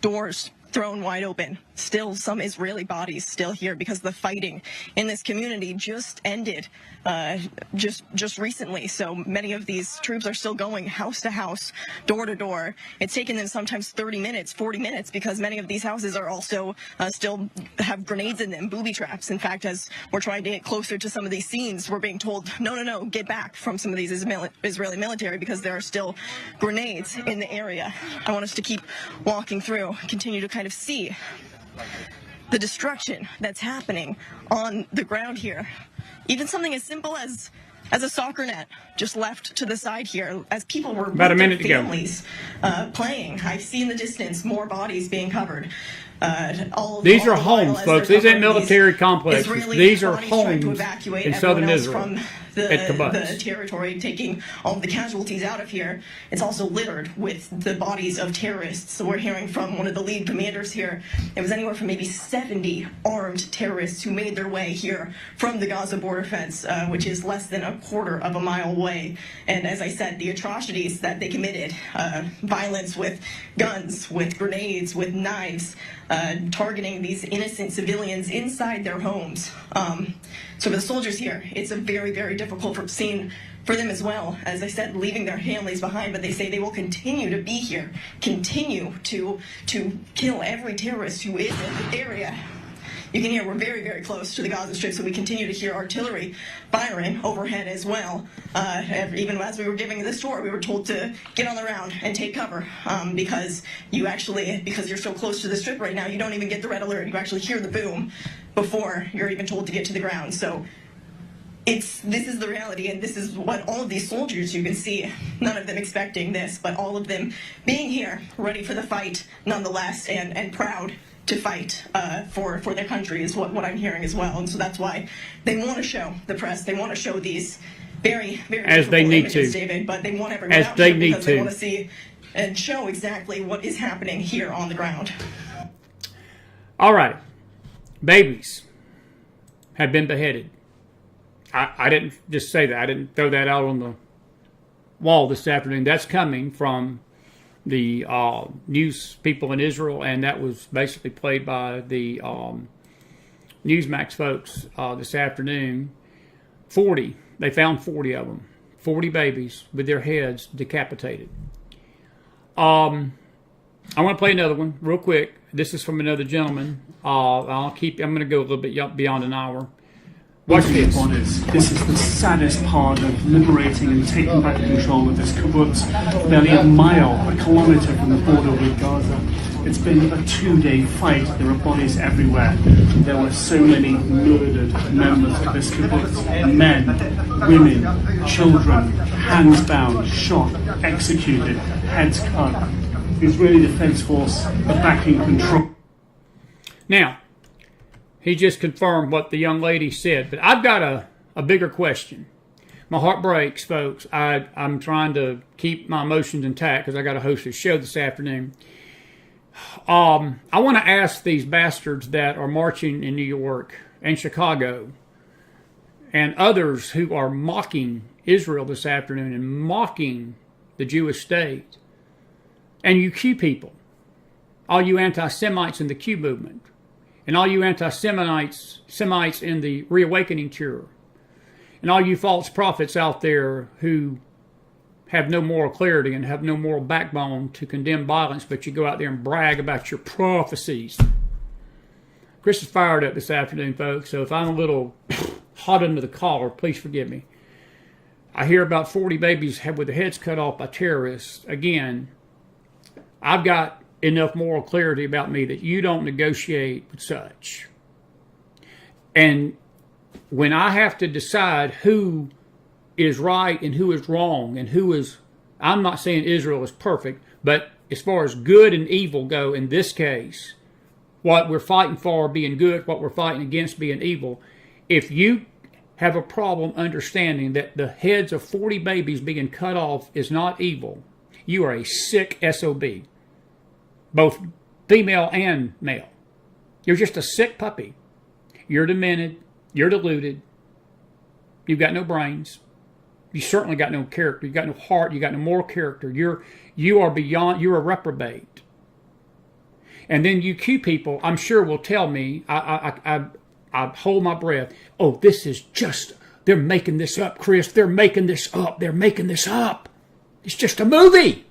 Doors thrown wide open. Still some Israeli bodies still here because the fighting in this community just ended just recently. So many of these troops are still going house to house, door to door. It's taken them sometimes 30 minutes, 40 minutes because many of these houses are also still have grenades in them, booby traps. In fact, as we're trying to get closer to some of these scenes, we're being told, no, get back from some of these Israeli military because there are still grenades in the area. I want us to keep walking through, continue to kind of see the destruction that's happening on the ground here. Even something as simple as a soccer net just left to the side here as people were about a minute with their families playing. I see in the distance more bodies being covered. These are homes, folks. These ain't military complexes. These are homes in southern Israel. From the territory, taking all of the casualties out of here. It's also littered with the bodies of terrorists. So we're hearing from one of the lead commanders here. It was anywhere from maybe 70 armed terrorists who made their way here from the Gaza border fence, which is less than a quarter of a mile away. And as I said, the atrocities that they committed, violence with guns, with grenades, with knives, targeting these innocent civilians inside their homes. So for the soldiers here, it's a very, very difficult scene for them as well. As I said, leaving their families behind, but they say they will continue to be here, continue to kill every terrorist who is in the area. You can hear we're very, very close to the Gaza Strip, so we continue to hear artillery firing overhead as well. Even as we were giving this tour, we were told to get on the ground and take cover because you're so close to the Strip right now, you don't even get the red alert. You actually hear the boom before you're even told to get to the ground. So this is the reality, and this is what all of these soldiers, you can see, none of them expecting this, but all of them being here, ready for the fight nonetheless, and proud to fight for their country is what I'm hearing as well. And so that's why they want to show the press, they want to show these very, very as they need images, to, David, but they want everyone as out they here need because to. they want to see and show exactly what is happening here on the ground. All right. Babies have been beheaded. I didn't just say that. I didn't throw that out on the wall this afternoon. That's coming from the news people in Israel, and that was basically played by the Newsmax folks this afternoon. They found 40 of them. 40 babies with their heads decapitated. I want to play another one real quick. This is from another gentleman. I'm going to go a little bit beyond an hour. Watch this. This is the saddest part of liberating and taking back control of this kibbutz, barely a kilometer from the border with Gaza. It's been a 2-day fight. There are bodies everywhere. There were so many murdered members of this kibbutz. Men, women, children, hands bound, shot, executed, heads cut. The Israeli Defense Force are back in control. Now, he just confirmed what the young lady said, but I've got a bigger question. My heart breaks, folks. I'm trying to keep my emotions intact because I got to host a show this afternoon. I want to ask these bastards that are marching in New York and Chicago and others who are mocking Israel this afternoon and mocking the Jewish state, and you Q people, all you anti-Semites in the Q movement, and all you anti-Semites in the Reawakening Tour, and all you false prophets out there who have no moral clarity and have no moral backbone to condemn violence, but you go out there and brag about your prophecies. Chris is fired up this afternoon, folks, so if I'm a little hot under the collar, please forgive me. I hear about 40 babies with their heads cut off by terrorists. Again, I've got enough moral clarity about me that you don't negotiate with such. And when I have to decide who is right and who is wrong and who is, I'm not saying Israel is perfect, but as far as good and evil go in this case, what we're fighting for being good, what we're fighting against being evil, if you have a problem understanding that the heads of 40 babies being cut off is not evil, you are a sick SOB. Both female and male. You're just a sick puppy. You're demented. You're deluded. You've got no brains. You certainly got no character. You got no heart. You got no moral character. You are beyond. You're a reprobate. And then you Q people, I'm sure, will tell me. I hold my breath. Oh, this is just. They're making this up, Chris. They're making this up. They're making this up. It's just a movie.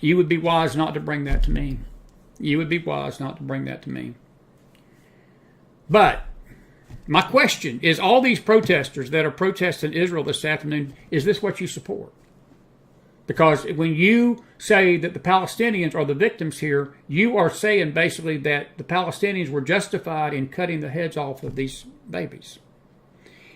You would be wise not to bring that to me. You would be wise not to bring that to me. But my question is, all these protesters that are protesting Israel this afternoon, is this what you support? Because when you say that the Palestinians are the victims here, you are saying basically that the Palestinians were justified in cutting the heads off of these babies.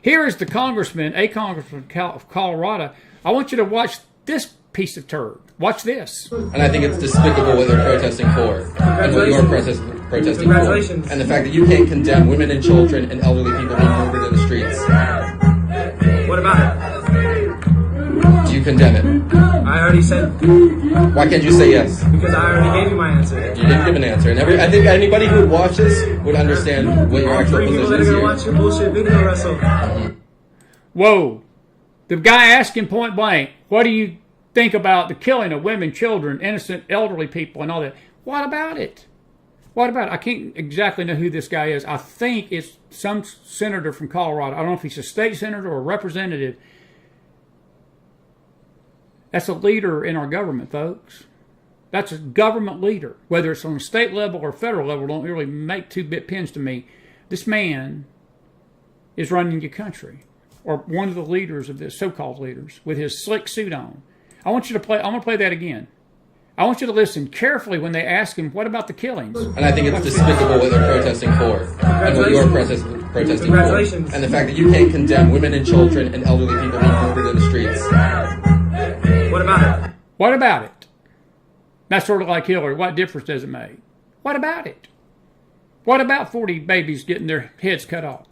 Here is the congressman, a congressman of Colorado. I want you to watch this piece of turd. Watch this. And I think it's despicable what they're protesting for and what you're protesting for. And the fact that you can't condemn women and children and elderly people being murdered in the streets. What about it? Do you condemn it? I already said. Why can't you say yes? Because I already gave you my answer. You didn't give an answer. And I think anybody who would watch this would understand what your actual position is here. People that are going to watch your bullshit video wrestle. Whoa. The guy asked him point blank, what do you think about the killing of women, children, innocent elderly people and all that? What about it? What about it? I can't exactly know who this guy is. I think it's some senator from Colorado. I don't know if he's a state senator or a representative. That's a leader in our government, folks. That's a government leader. Whether it's on the state level or federal level, don't really make two-bit pins to me. This man is running your country, or one of the leaders of this, so-called leaders, with his slick suit on. I want you to play. I'm going to play that again. I want you to listen carefully when they ask him, what about the killings? And I think it's despicable what they're protesting for and what you're protesting for. And the fact that you can't condemn women and children and elderly people being murdered in the streets. What about it? What about it? That's sort of like Hillary. What difference does it make? What about it? What about 40 babies getting their heads cut off?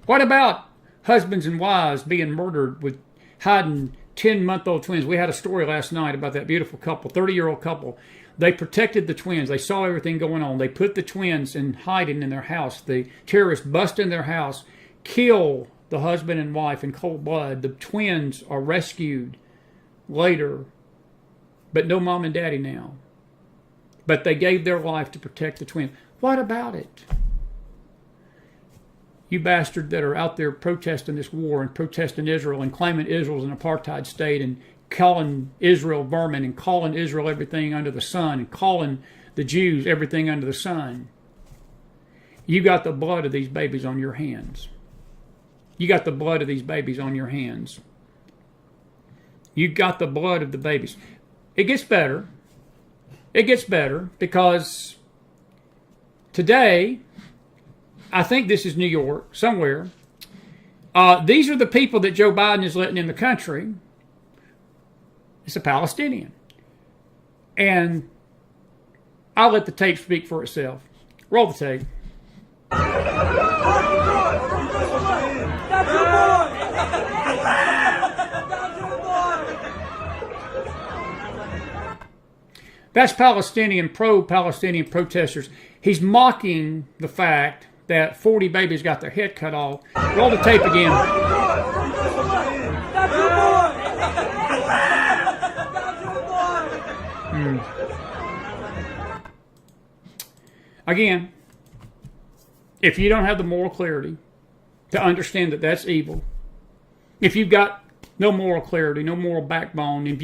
What about husbands and wives being murdered with hiding 10-month-old twins? We had a story last night about that beautiful couple, 30-year-old couple. They protected the twins. They saw everything going on. They put the twins in hiding in their house. The terrorists bust in their house, kill the husband and wife in cold blood. The twins are rescued later, but no mom and daddy now. But they gave their life to protect the twins. What about it? You bastards that are out there protesting this war and protesting Israel and claiming Israel's an apartheid state and calling Israel vermin and calling Israel everything under the sun and calling the Jews everything under the sun. You got the blood of these babies on your hands. You got the blood of these babies on your hands. You got the blood of the babies. It gets better. It gets better because today, I think this is New York, somewhere. These are the people that Joe Biden is letting in the country. It's a Palestinian. And I'll let the tape speak for itself. Roll the tape. That's Palestinian, pro-Palestinian protesters. He's mocking the fact that 40 babies got their head cut off. Roll the tape again. Again, if you don't have the moral clarity to understand that that's evil, if you've got no moral clarity, no moral backbone, if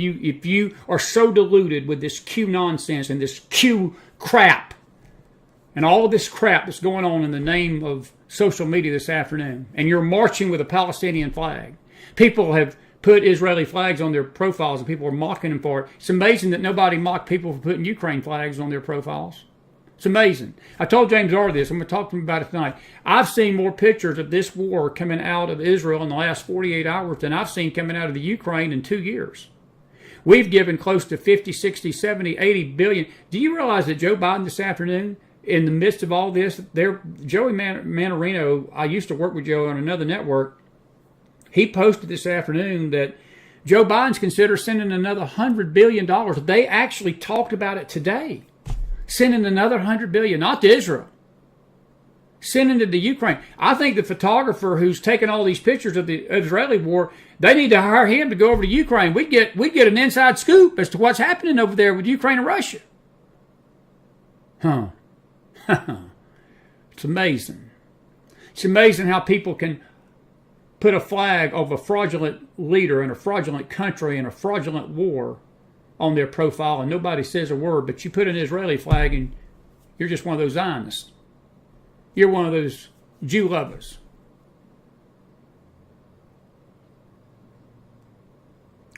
you are so deluded with this Q nonsense and this Q crap and all of this crap that's going on in the name of social media this afternoon, and you're marching with a Palestinian flag, people have put Israeli flags on their profiles and people are mocking them for it. It's amazing that nobody mocked people for putting Ukraine flags on their profiles. It's amazing. I told James R. this. I'm going to talk to him about it tonight. I've seen more pictures of this war coming out of Israel in the last 48 hours than I've seen coming out of the Ukraine in 2 years. We've given close to 50, 60, 70, 80 billion. Do you realize that Joe Biden this afternoon, in the midst of all this, Joey Manarino, I used to work with Joe on another network, he posted this afternoon that Joe Biden's considered sending another $100 billion. They actually talked about it today. Sending another $100 billion, not to Israel, sending it to Ukraine. I think the photographer who's taking all these pictures of the Israeli war, they need to hire him to go over to Ukraine. We'd get an inside scoop as to what's happening over there with Ukraine and Russia. It's amazing. It's amazing how people can put a flag of a fraudulent leader in a fraudulent country in a fraudulent war on their profile and nobody says a word, but you put an Israeli flag and you're just one of those Zionists. You're one of those Jew lovers.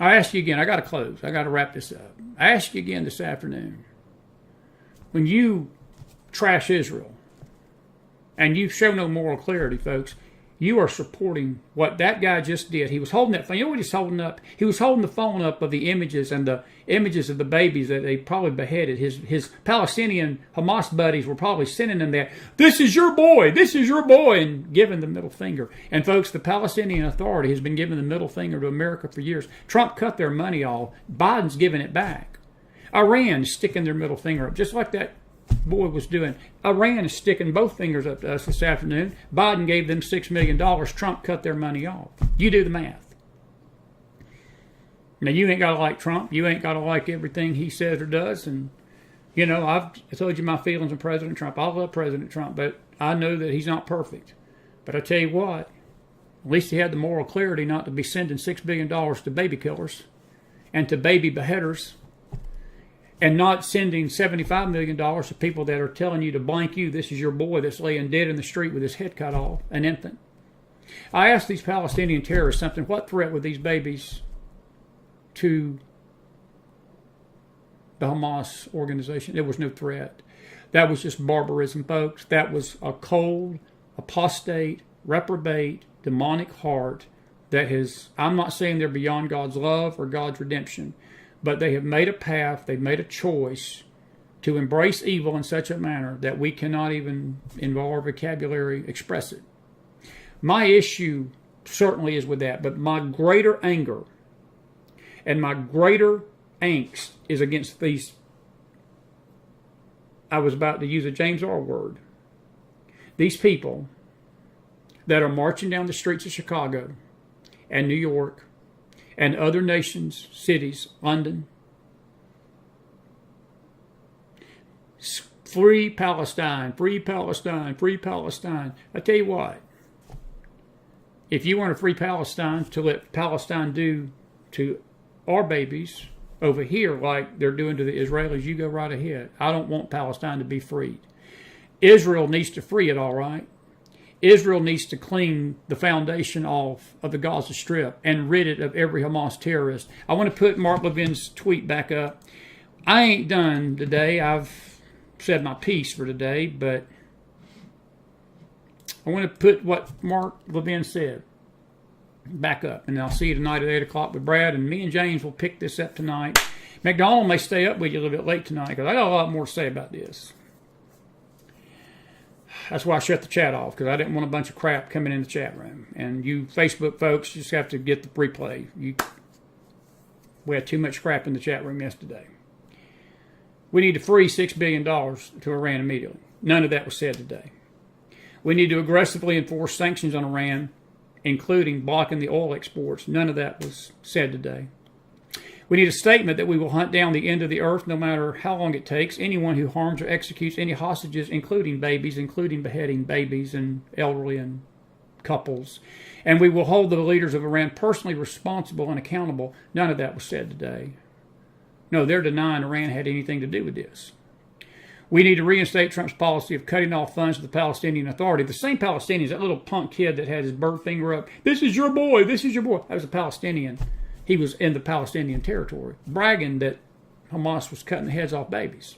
I ask you again, I got to close. I got to wrap this up. I ask you again this afternoon, when you trash Israel and you show no moral clarity, folks, you are supporting what that guy just did. He was holding that phone. You know what he's holding up? He was holding the phone up of the images and the images of the babies that they probably beheaded. His Palestinian Hamas buddies were probably sending him that. This is your boy. This is your boy. And giving the middle finger. And folks, the Palestinian Authority has been giving the middle finger to America for years. Trump cut their money off. Biden's giving it back. Iran is sticking their middle finger up, just like that boy was doing. Iran is sticking both fingers up to us this afternoon. Biden gave them $6 million. Trump cut their money off. You do the math. Now, you ain't got to like Trump. You ain't got to like everything he says or does. And, you know, I told you my feelings on President Trump. I love President Trump, but I know that he's not perfect. But I tell you what, at least he had the moral clarity not to be sending $6 billion to baby killers and to baby beheaders, and not sending $75 million to people that are telling you to blank you. This is your boy that's laying dead in the street with his head cut off, an infant. I asked these Palestinian terrorists something. What threat were these babies to the Hamas organization? There was no threat. That was just barbarism, folks. That was a cold, apostate, reprobate, demonic heart that has, I'm not saying they're beyond God's love or God's redemption, but they have made a path, they've made a choice to embrace evil in such a manner that we cannot even, in our vocabulary, express it. My issue certainly is with that, but my greater anger and my greater angst is against these, I was about to use a James R. word, these people that are marching down the streets of Chicago and New York and other nations, cities, London. Free Palestine, free Palestine, free Palestine. I tell you what, if you want a free Palestine to let Palestine do to our babies over here like they're doing to the Israelis, you go right ahead. I don't want Palestine to be freed. Israel needs to free it, all right. Israel needs to clean the foundation off of the Gaza Strip and rid it of every Hamas terrorist. I want to put Mark Levin's tweet back up. I ain't done today. I've said my piece for today, but I want to put what Mark Levin said back up. And I'll see you tonight at 8 o'clock with Brad, and me and James will pick this up tonight. McDonald may stay up with you a little bit late tonight because I got a lot more to say about this. That's why I shut the chat off, because I didn't want a bunch of crap coming in the chat room. And you Facebook folks just have to get the replay. We had too much crap in the chat room yesterday. We need to free $6 billion to Iran immediately. None of that was said today. We need to aggressively enforce sanctions on Iran, including blocking the oil exports. None of that was said today. We need a statement that we will hunt down the end of the earth no matter how long it takes. Anyone who harms or executes any hostages, including babies, including beheading babies and elderly and couples. And we will hold the leaders of Iran personally responsible and accountable. None of that was said today. No, they're denying Iran had anything to do with this. We need to reinstate Trump's policy of cutting off funds to the Palestinian Authority. The same Palestinians, that little punk kid that had his bird finger up, this is your boy, this is your boy. That was a Palestinian. He was in the Palestinian territory, bragging that Hamas was cutting the heads off babies.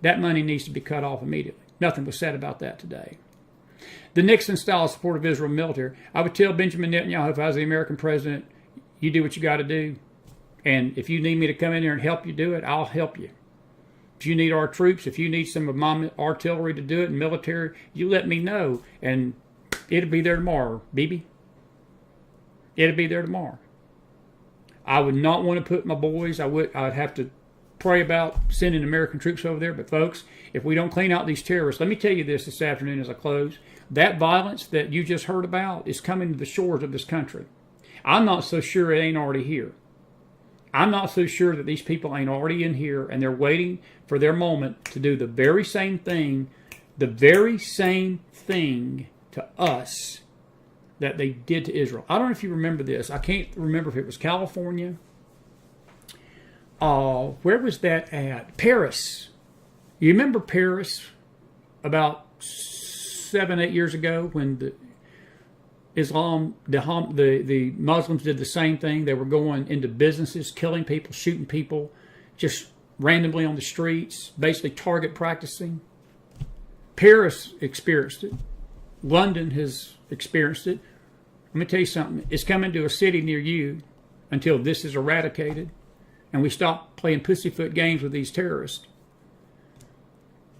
That money needs to be cut off immediately. Nothing was said about that today. The Nixon-style support of Israel military. I would tell Benjamin Netanyahu, if I was the American president, you do what you got to do. And if you need me to come in there and help you do it, I'll help you. If you need our troops, if you need some of my artillery to do it and military, you let me know. And it'll be there tomorrow, Bibi. It'll be there tomorrow. I would not want to put my boys, I'd have to pray about sending American troops over there. But folks, if we don't clean out these terrorists, let me tell you this afternoon as I close. That violence that you just heard about is coming to the shores of this country. I'm not so sure it ain't already here. I'm not so sure that these people ain't already in here and they're waiting for their moment to do the very same thing to us that they did to Israel. I don't know if you remember this. I can't remember if it was California. Where was that at? Paris. You remember Paris about 7-8 years ago when the Muslims did the same thing. They were going into businesses, killing people, shooting people, just randomly on the streets, basically target practicing. Paris experienced it. London has experienced it. Let me tell you something. It's coming to a city near you until this is eradicated and we stop playing pussyfoot games with these terrorists.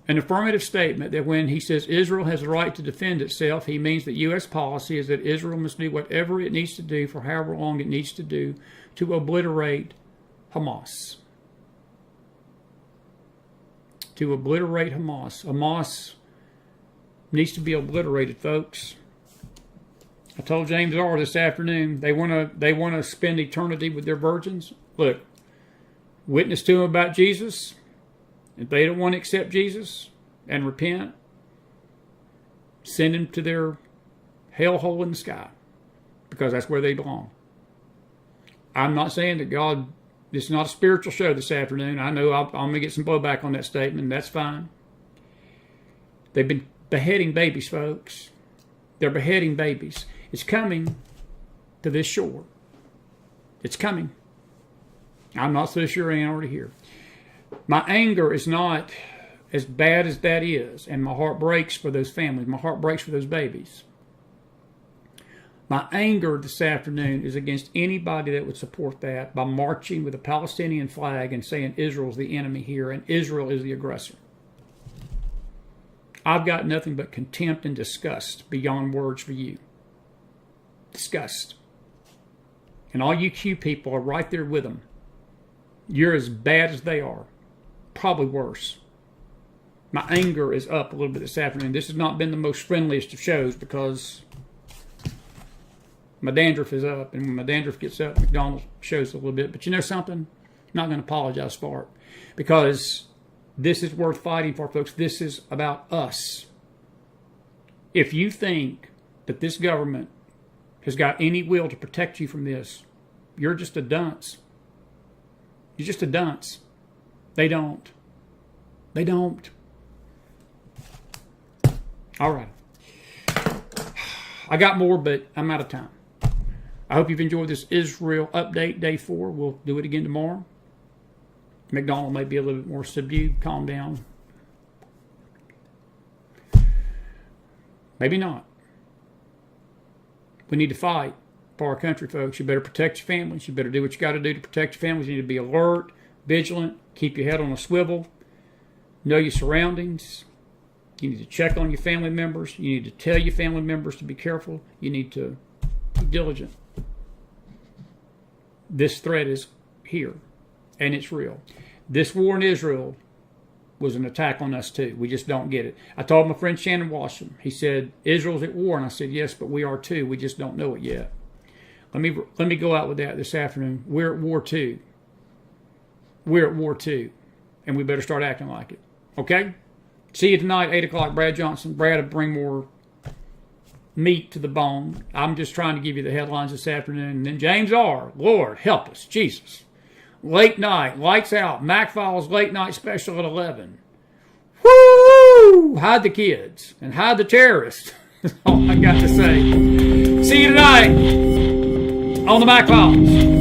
An affirmative statement that when he says Israel has the right to defend itself, he means that U.S. policy is that Israel must do whatever it needs to do for however long it needs to do to obliterate Hamas. To obliterate Hamas. Hamas needs to be obliterated, folks. I told James R. this afternoon, they want to spend eternity with their virgins. Look, witness to them about Jesus. If they don't want to accept Jesus and repent, send them to their hellhole in the sky, because that's where they belong. I'm not saying that God, this is not a spiritual show this afternoon. I know I'm going to get some blowback on that statement, and that's fine. They've been beheading babies, folks. They're beheading babies. It's coming to this shore. It's coming. I'm not so sure it ain't already here. My anger is not as bad as that is, and my heart breaks for those families. My heart breaks for those babies. My anger this afternoon is against anybody that would support that by marching with a Palestinian flag and saying Israel's the enemy here and Israel is the aggressor. I've got nothing but contempt and disgust beyond words for you. Disgust. And all you Q people are right there with them. You're as bad as they are. Probably worse. My anger is up a little bit this afternoon. This has not been the most friendliest of shows because my dandruff is up. And when my dandruff gets up, McDonald shows a little bit. But you know something? I'm not going to apologize for it. Because this is worth fighting for, folks. This is about us. If you think that this government has got any will to protect you from this, you're just a dunce. You're just a dunce. They don't. They don't. All right. I got more, but I'm out of time. I hope you've enjoyed this Israel update, day 4. We'll do it again tomorrow. McDonald may be a little bit more subdued. Calm down. Maybe not. We need to fight for our country, folks. You better protect your families. You better do what you got to do to protect your families. You need to be alert, vigilant, keep your head on a swivel, know your surroundings. You need to check on your family members. You need to tell your family members to be careful. You need to be diligent. This threat is here, and it's real. This war in Israel was an attack on us too. We just don't get it. I told my friend Shannon Washam. He said, Israel's at war. And I said, yes, but we are too. We just don't know it yet. Let me go out with that this afternoon. We're at war too. We're at war too. And we better start acting like it. Okay? See you tonight, 8 o'clock. Brad Johnson. Brad will bring more meat to the bone. I'm just trying to give you the headlines this afternoon. And then James R. Lord, help us. Jesus. Late night. Lights out. Mac Files late night special at 11. Woo! Hide the kids. And hide the terrorists. That's all I got to say. See you tonight on the Mac Files.